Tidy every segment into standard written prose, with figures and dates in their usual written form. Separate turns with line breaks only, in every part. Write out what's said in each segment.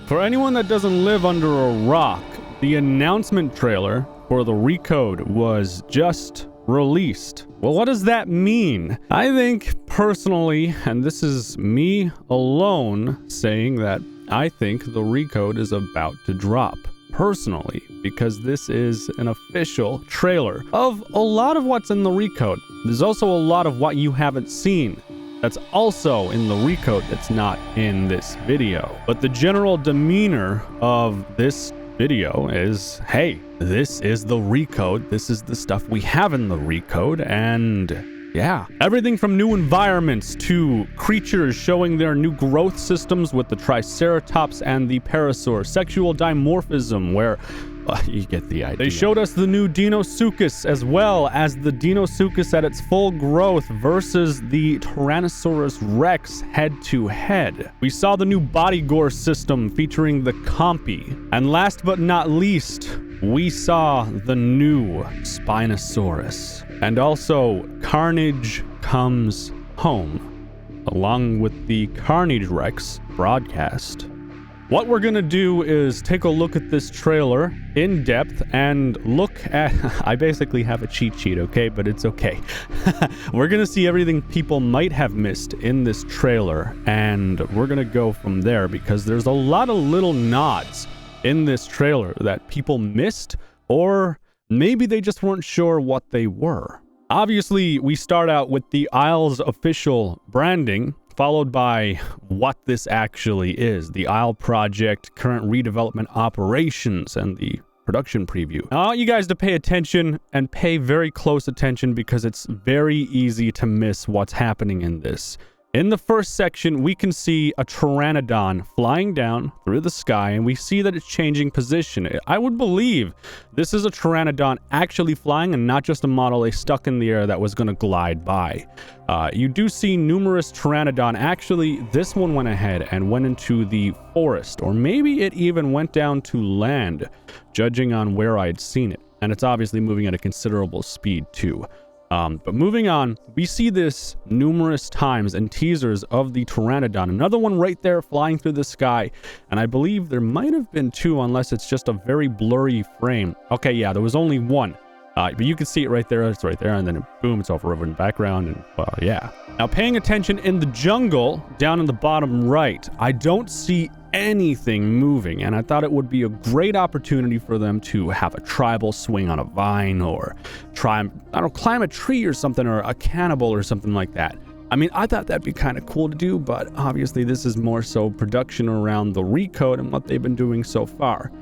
For anyone that doesn't live under a rock, the announcement trailer for the Recode was just released. Well, what does that mean? I think personally, and this is me alone saying that I think the Recode is about to drop. Personally, because this is an official trailer of a lot of what's in the Recode. There's also a lot of what you haven't seen that's also in the Recode that's not in this video. But the general demeanor of this video is, hey, this is the Recode. This is the stuff we have in the Recode, and yeah, everything from new environments to creatures showing their new growth systems with the Triceratops and the Parasaur, sexual dimorphism where you get the idea. They showed us the new Deinosuchus as well as the Deinosuchus at its full growth versus the Tyrannosaurus Rex head-to-head. We saw the new body gore system featuring the Compy. And last but not least, we saw the new Spinosaurus. And also, Carnage Comes Home, along with the Carnage Rex broadcast. What we're gonna do is take a look at this trailer in depth and look at, I basically have a cheat sheet, okay, but it's okay. We're gonna see everything people might have missed in this trailer, and we're gonna go from there because there's a lot of little nods in this trailer that people missed, or maybe they just weren't sure what they were. Obviously, we start out with the Isle's official branding, followed by what this actually is, the Isle Project, current redevelopment operations, and the production preview. Now, I want you guys to pay attention and pay very close attention because it's very easy to miss what's happening in this. In the first section, we can see a pteranodon flying down through the sky, and we see that it's changing position. I would believe this is a pteranodon actually flying and not just a model they stuck in the air that was going to glide by. You do see numerous pteranodon. Actually, this one went ahead and went into the forest, or maybe it even went down to land, judging on where I'd seen it. And it's obviously moving at a considerable speed too. But moving on, we see this numerous times in teasers of the pteranodon. Another one right there flying through the sky. And I believe there might have been two, unless it's just a very blurry frame. Okay, yeah, there was only one. But you can see it right there. It's right there. And then boom, it's over in the background. And well, yeah. Now, paying attention in the jungle down in the bottom right, I don't see anything moving, and I thought it would be a great opportunity for them to have a tribal swing on a vine, or climb a tree or something, or a cannibal or something like that. I mean, I thought that'd be kind of cool to do, but obviously this is more so production around the Recode and what they've been doing so far.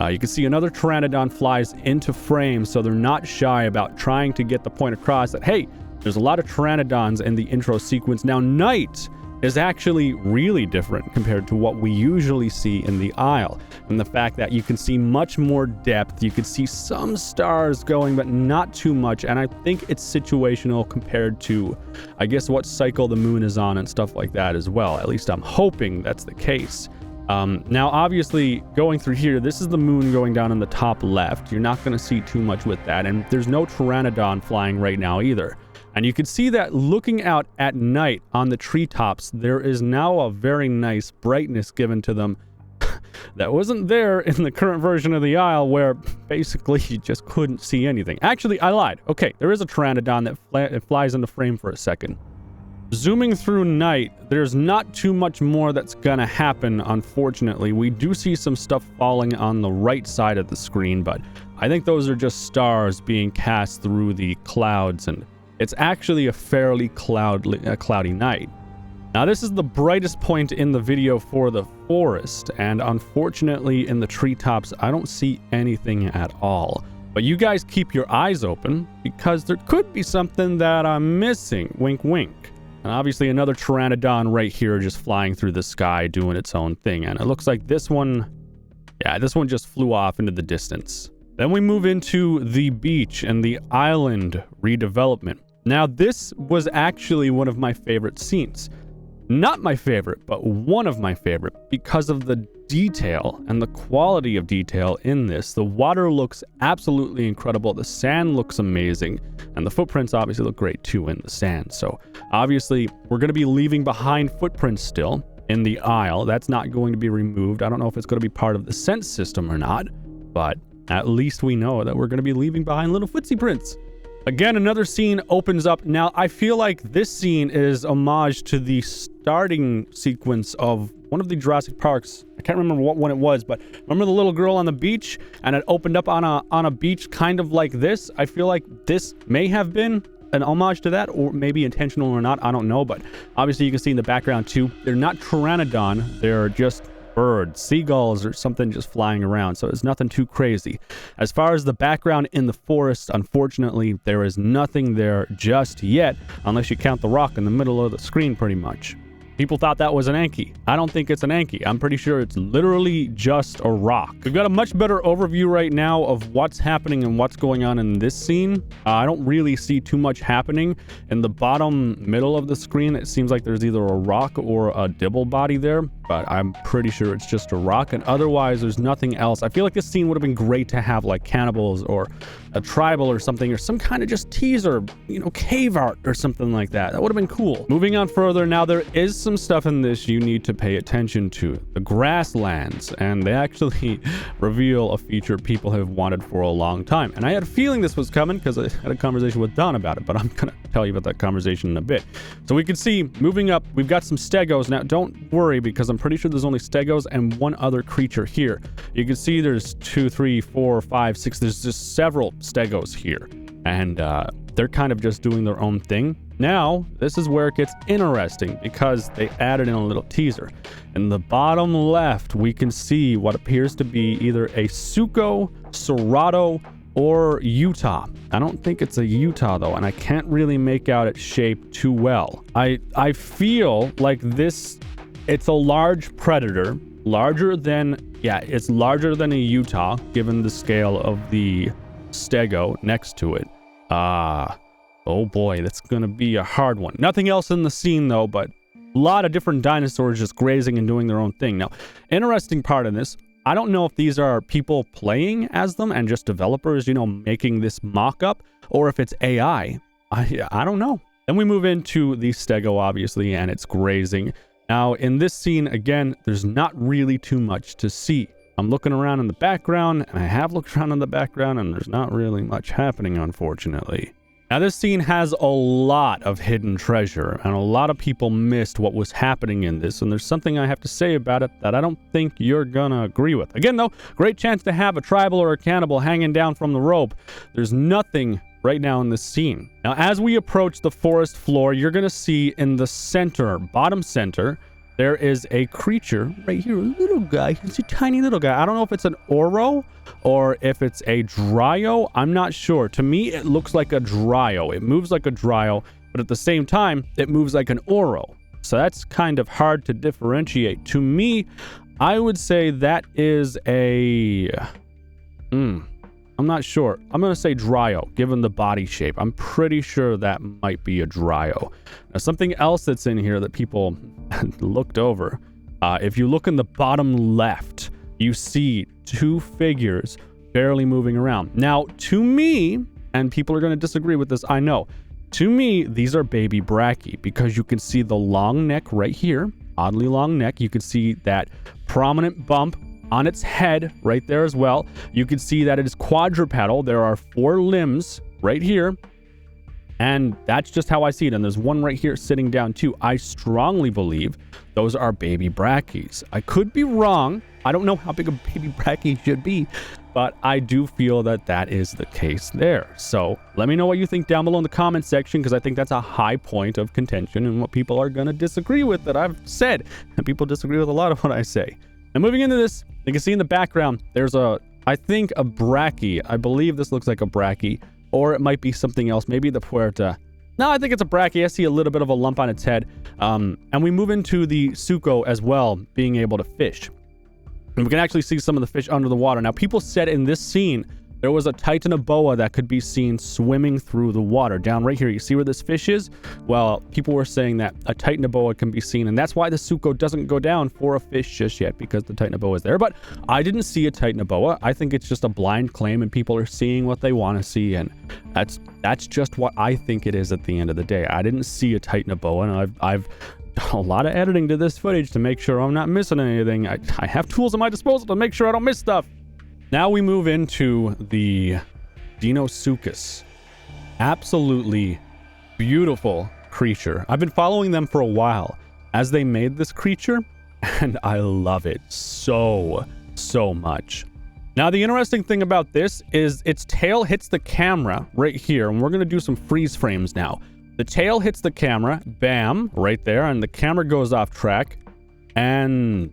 You can see another pteranodon flies into frame, so they're not shy about trying to get the point across that, hey, there's a lot of pteranodons in the intro sequence. Now, night is actually really different compared to what we usually see in the Isle, and the fact that you can see much more depth. You can see some stars going, but not too much, and I think it's situational compared to, I guess, what cycle the moon is on and stuff like that as well. At least I'm hoping that's the case. Now, obviously, going through here, this is the moon going down in the top left. You're not going to see too much with that, and there's no pteranodon flying right now either. And you can see that looking out at night on the treetops, there is now a very nice brightness given to them that wasn't there in the current version of the Isle, where basically you just couldn't see anything. Actually, I lied. Okay, there is a pteranodon that flies into frame for a second. Zooming through night, there's not too much more that's gonna happen, unfortunately. We do see some stuff falling on the right side of the screen, but I think those are just stars being cast through the clouds, and it's actually a fairly cloudy night. Now, this is the brightest point in the video for the forest, and unfortunately in the treetops, I don't see anything at all. But you guys keep your eyes open, because there could be something that I'm missing. Wink, wink. And obviously another pteranodon right here just flying through the sky doing its own thing. And it looks like this one, yeah, this one just flew off into the distance. Then we move into the beach and the island redevelopment. Now, this was actually one of my favorite scenes. Not my favorite, but one of my favorite, because of the detail and the quality of detail in this. The water looks absolutely incredible. The sand looks amazing. And the footprints obviously look great too in the sand. So obviously we're going to be leaving behind footprints still in the aisle. That's not going to be removed. I don't know if it's going to be part of the scent system or not, but at least we know that we're going to be leaving behind little footsie prints. Again, another scene opens up. Now, I feel like this scene is homage to the starting sequence of one of the Jurassic Parks. I can't remember what one it was, but remember the little girl on the beach and it opened up on a beach kind of like this? I feel like this may have been an homage to that, or maybe intentional or not. I don't know, but obviously you can see in the background too, they're not pteranodon, they're just birds, seagulls or something just flying around, so it's nothing too crazy. As far as the background in the forest, unfortunately, there is nothing there just yet, unless you count the rock in the middle of the screen pretty much. People thought that was an Anki. I don't think it's an Anki. I'm pretty sure it's literally just a rock. We've got a much better overview right now of what's happening and what's going on in this scene. I don't really see too much happening. In the bottom middle of the screen, it seems like there's either a rock or a dibble body there, but I'm pretty sure it's just a rock, and otherwise there's nothing else. I feel like this scene would have been great to have like cannibals or a tribal or something, or some kind of just teaser, you know, cave art or something like that. That would have been cool. Moving on further, now there is some stuff in this you need to pay attention to. The Grasslands, and they actually reveal a feature people have wanted for a long time. And I had a feeling this was coming because I had a conversation with Don about it, but I'm gonna tell you about that conversation in a bit. So we can see, moving up, we've got some stegos. Now, don't worry, because I'm pretty sure there's only stegos and one other creature here. You can see there's 2, 3, 4, 5, 6, there's just several stegos here. And they're kind of just doing their own thing. Now, this is where it gets interesting because they added in a little teaser. In the bottom left, we can see what appears to be either a Suco, Cerrado, or Utah. I don't think it's a Utah though, and I can't really make out its shape too well. I feel like this, it's a large predator, larger than a Utah, given the scale of the stego next to it. Oh boy, that's gonna be a hard one. Nothing else in the scene though, but a lot of different dinosaurs just grazing and doing their own thing. Now, interesting part of this, I don't know if these are people playing as them and just developers, you know, making this mock-up, or if it's AI. I don't know. Then we move into the stego, obviously, and it's grazing. Now, in this scene, again, there's not really too much to see. I'm looking around in the background, and I have looked around in the background, and there's not really much happening, unfortunately. Now, this scene has a lot of hidden treasure, and a lot of people missed what was happening in this, and there's something I have to say about it that I don't think you're gonna agree with. Again, though, great chance to have a tribal or a cannibal hanging down from the rope. There's nothing right now in this scene. Now, as we approach the forest floor, you're gonna see in the center, bottom center, there is a creature right here, a little guy. It's a tiny little guy. I don't know if it's an oro or if it's a dryo. I'm not sure. To me, it looks like a dryo. It moves like a dryo, but at the same time, it moves like an oro. So that's kind of hard to differentiate. To me, I would say that is a... I'm not sure. I'm going to say dryo, given the body shape. I'm pretty sure that might be a dryo. Now, something else that's in here that people looked over. If you look in the bottom left, you see two figures barely moving around. Now, to me, and people are going to disagree with this, I know. To me, these are baby brachy because you can see the long neck right here, oddly long neck. You can see that prominent bump on its head right there as well. You can see that it is quadrupedal. There are 4 limbs right here. And that's just how I see it. And there's one right here sitting down too. I strongly believe those are baby brachyes. I could be wrong. I don't know how big a baby brachy should be, but I do feel that that is the case there. So let me know what you think down below in the comment section, because I think that's a high point of contention and what people are going to disagree with that I've said. And people disagree with a lot of what I say. Now, moving into this, you can see in the background, there's I think a brachy. I believe this looks like a brachy, or it might be something else. Maybe the puerta. No, I think it's a brachy. I see a little bit of a lump on its head. And we move into the suco as well, being able to fish. And we can actually see some of the fish under the water. Now, people said in this scene, there was a titanoboa that could be seen swimming through the water. Down right here, you see where this fish is? Well, people were saying that a titanoboa can be seen, and that's why the suco doesn't go down for a fish just yet, because the titanoboa is there. But I didn't see a titanoboa. I think it's just a blind claim, and people are seeing what they want to see, and that's just what I think it is at the end of the day. I didn't see a titanoboa, and I've a lot of editing to this footage to make sure I'm not missing anything. I have tools at my disposal to make sure I don't miss stuff. Now we move into the Deinosuchus. Absolutely beautiful creature. I've been following them for a while as they made this creature, and I love it so much. Now, the interesting thing about this is its tail hits the camera right here, and we're going to do some freeze frames now. The tail hits the camera, bam, right there, and the camera goes off track, and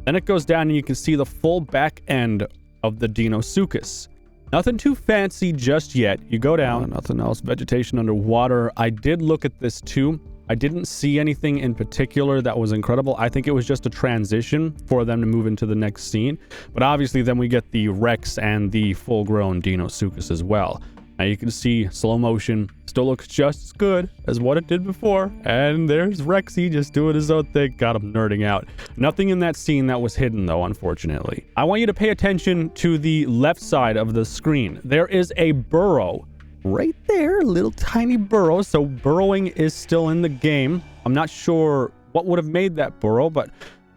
then it goes down and you can see the full back end of the Deinosuchus. Nothing too fancy just yet. You go down, nothing else, vegetation underwater. I did look at this too. I didn't see anything in particular that was incredible. I think it was just a transition for them to move into the next scene. But obviously then we get the Rex and the full-grown Deinosuchus as well. Now you can see slow motion still looks just as good as what it did before. And there's Rexy just doing his own thing. Got him nerding out. Nothing in that scene that was hidden though, unfortunately. I want you to pay attention to the left side of the screen. There is a burrow right there, little tiny burrow. So burrowing is still in the game. I'm not sure what would have made that burrow, but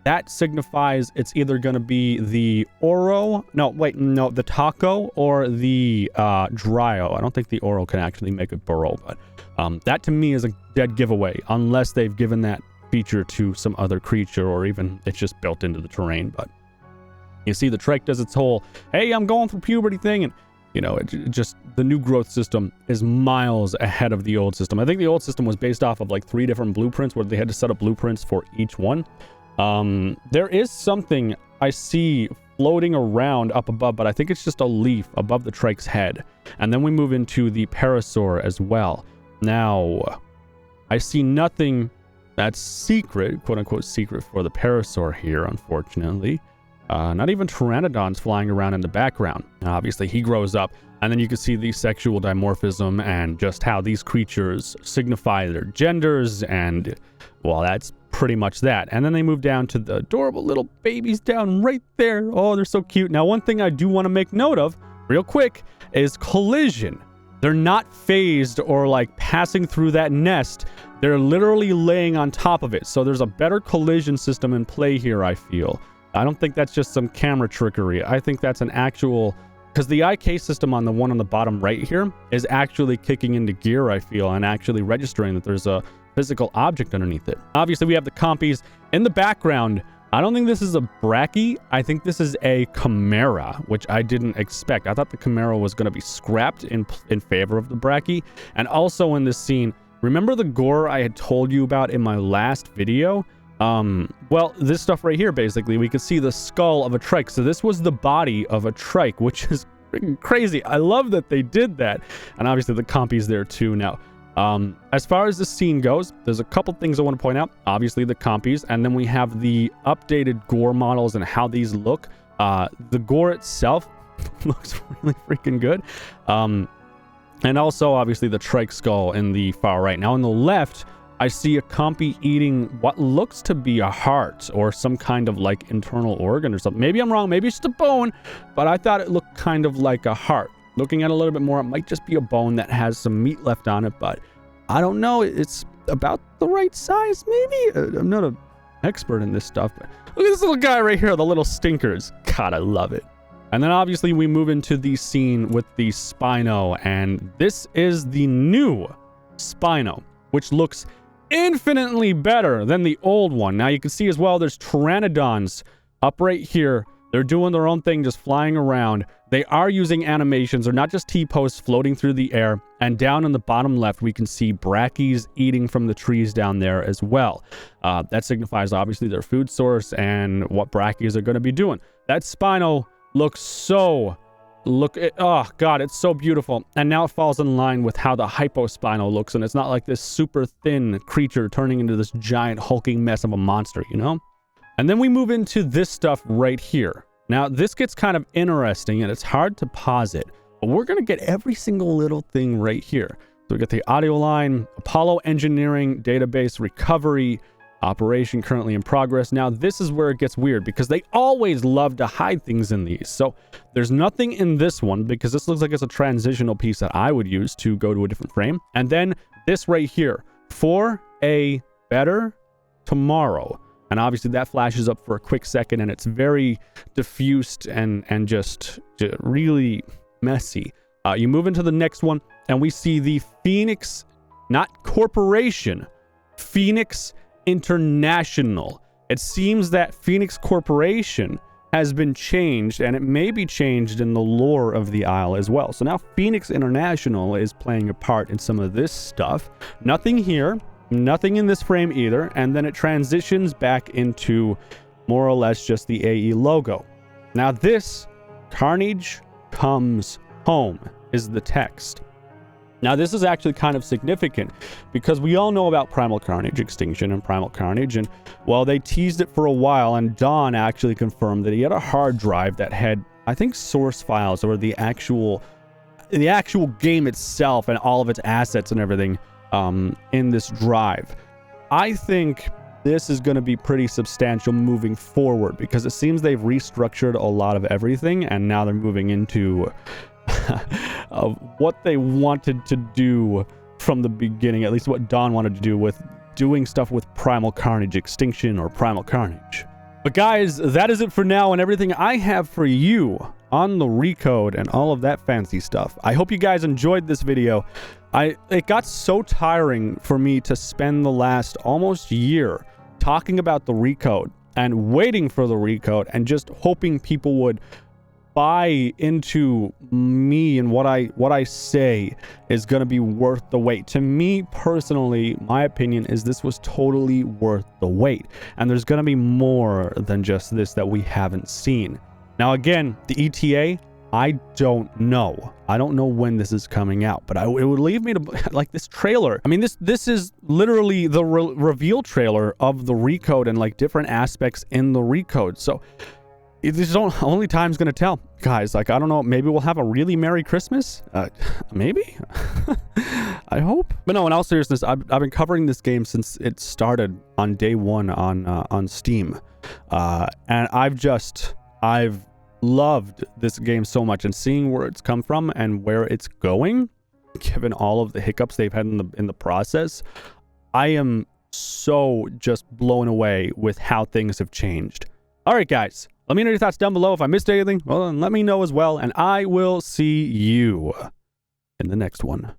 that signifies it's either going to be the the taco or the Dryo. I don't think the Oro can actually make a burrow, but that to me is a dead giveaway unless they've given that feature to some other creature or even it's just built into the terrain. But you see the trike does its whole, hey, I'm going through puberty thing, and you know, it just the new growth system is miles ahead of the old system. I think the old system was based off of like 3 different blueprints where they had to set up blueprints for each one. There is something I see floating around up above, but I think it's just a leaf above the trike's head. And then we move into the parasaur as well. Now, I see nothing that's secret, quote unquote secret for the parasaur here, unfortunately. Not even pteranodons flying around in the background. Obviously, he grows up, and then you can see the sexual dimorphism and just how these creatures signify their genders, and, well, that's pretty much that. And then they move down to the adorable little babies down right there. Oh, they're so cute. Now, one thing I do want to make note of, real quick, is collision. They're not phased or, like, passing through that nest. They're literally laying on top of it. So there's a better collision system in play here, I feel. I don't think that's just some camera trickery. I think that's an actual... Because the IK system on the one on the bottom right here is actually kicking into gear, I feel, and actually registering that there's a physical object underneath it. Obviously, we have the compies in the background. I don't think this is a Brachy. I think this is a Chimera, which I didn't expect. I thought the Chimera was going to be scrapped in favor of the Brachy. And also in this scene, remember the gore I had told you about in my last video? Well, this stuff right here, basically, we could see the skull of a trike. So this was the body of a trike, which is freaking crazy. I love that they did that. And obviously the compy's there too. Now, as far as the scene goes, there's a couple things I want to point out. Obviously the compies, and then we have the updated gore models and how these look. The gore itself looks really freaking good. And also obviously the trike skull in the far right. Now on the left, I see a compy eating what looks to be a heart or some kind of like internal organ or something. Maybe I'm wrong. Maybe it's just a bone, but I thought it looked kind of like a heart. Looking at it a little bit more, it might just be a bone that has some meat left on it, but I don't know. It's about the right size, maybe? I'm not an expert in this stuff, but look at this little guy right here, the little stinkers. God, I love it. And then obviously we move into the scene with the Spino, and this is the new Spino, which looks infinitely better than the old one. Now you can see as well, there's pteranodons up right here. They're doing their own thing, just flying around. They are using animations. They're not just T-posts floating through the air. And down on the bottom left, we can see brackies eating from the trees down there as well. That signifies obviously their food source and what brackies are going to be doing. That Spino looks so... oh god, it's so beautiful. And now it falls in line with how the Hypospino looks, and it's not like this super thin creature turning into this giant hulking mess of a monster, you know? And then we move into this stuff right here. Now this gets kind of interesting and it's hard to pause it, but we're gonna get every single little thing right here. So we get the audio line, Apollo engineering, database recovery, operation currently in progress. Now this is where it gets weird because they always love to hide things in these. So there's nothing in this one because this looks like it's a transitional piece that I would use to go to a different frame. And then this right here, for a better tomorrow. And obviously that flashes up for a quick second, and it's very diffused and just really messy. You move into the next one, and we see the Phoenix, not Corporation, Phoenix International. It seems that Phoenix Corporation has been changed, and it may be changed in the lore of the Isle as well. So now Phoenix International is playing a part in some of this stuff. Nothing here, nothing in this frame either, and then it transitions back into more or less just the AE logo. Now this, Carnage Comes Home, is the text. Now this is actually kind of significant because we all know about Primal Carnage Extinction and Primal Carnage, and well, they teased it for a while, and Don actually confirmed that he had a hard drive that had, I think, source files or the actual game itself and all of its assets and everything in this drive. I think this is going to be pretty substantial moving forward because it seems they've restructured a lot of everything, and now they're moving into of what they wanted to do from the beginning, at least what Don wanted to do with doing stuff with Primal Carnage Extinction or Primal Carnage. But guys, that is it for now and everything I have for you on the Recode and all of that fancy stuff. I hope you guys enjoyed this video. It got so tiring for me to spend the last almost year talking about the Recode and waiting for the Recode and just hoping people would buy into me and what I say is going to be worth the wait. To me personally, my opinion is this was totally worth the wait, and there's going to be more than just this that we haven't seen. Now again, the ETA, I don't know. I don't know when this is coming out, but it would leave me to like this trailer. I mean, this is literally the reveal trailer of the Recode and like different aspects in the Recode. So this is only time's gonna tell, guys. Like, I don't know, maybe we'll have a really Merry Christmas. Maybe. I hope. But no, in all seriousness, I've been covering this game since it started on day one on Steam, and I've loved this game so much, and seeing where it's come from and where it's going, given all of the hiccups they've had in the process, I am so just blown away with how things have changed. All right, guys. Let me know your thoughts down below. If I missed anything, well, then let me know as well, and I will see you in the next one.